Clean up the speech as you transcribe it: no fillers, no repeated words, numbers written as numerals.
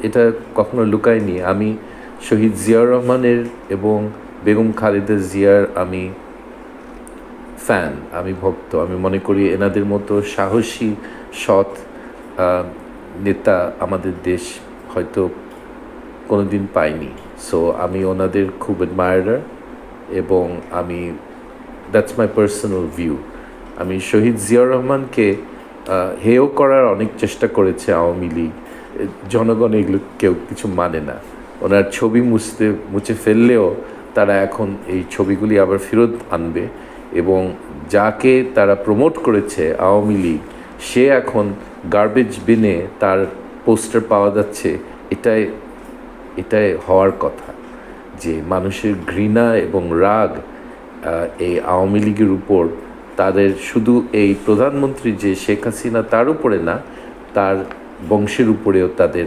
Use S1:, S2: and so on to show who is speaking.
S1: এটা কখনো লুকাইনি। আমি শহীদ জিয়াউর রহমানের এবং বেগম খালেদা জিয়ার আমি ফ্যান, আমি ভক্ত। আমি মনে করি এনাদের মতো সাহসী সৎ নেতা আমাদের দেশ হয়তো কোনো দিন পাইনি। সো আমি ওনাদের খুব অ্যাডমায়ারার, এবং আমি দ্যাটস মাই পার্সোনাল ভিউ। আমি শহীদ জিয়াউর রহমানকে হেয় করার অনেক চেষ্টা করেছে আওয়ামী লীগ, জনগণ এগুলো কেউ কিছু মানে না। ওনার ছবি মুছে ফেললেও তারা এখন এই ছবিগুলি আবার ফেরত আনবে, এবং যাকে তারা প্রমোট করেছে আওয়ামী লীগ, সে এখন গার্বেজ বিনে তার পোস্টার পাওয়া যাচ্ছে। এটাই হওয়ার কথা যে মানুষের ঘৃণা এবং রাগ এই আওয়ামী লীগের উপর, তাদের শুধু এই প্রধানমন্ত্রী যে শেখ হাসিনা তার উপরে না, তার বংশের উপরেও তাদের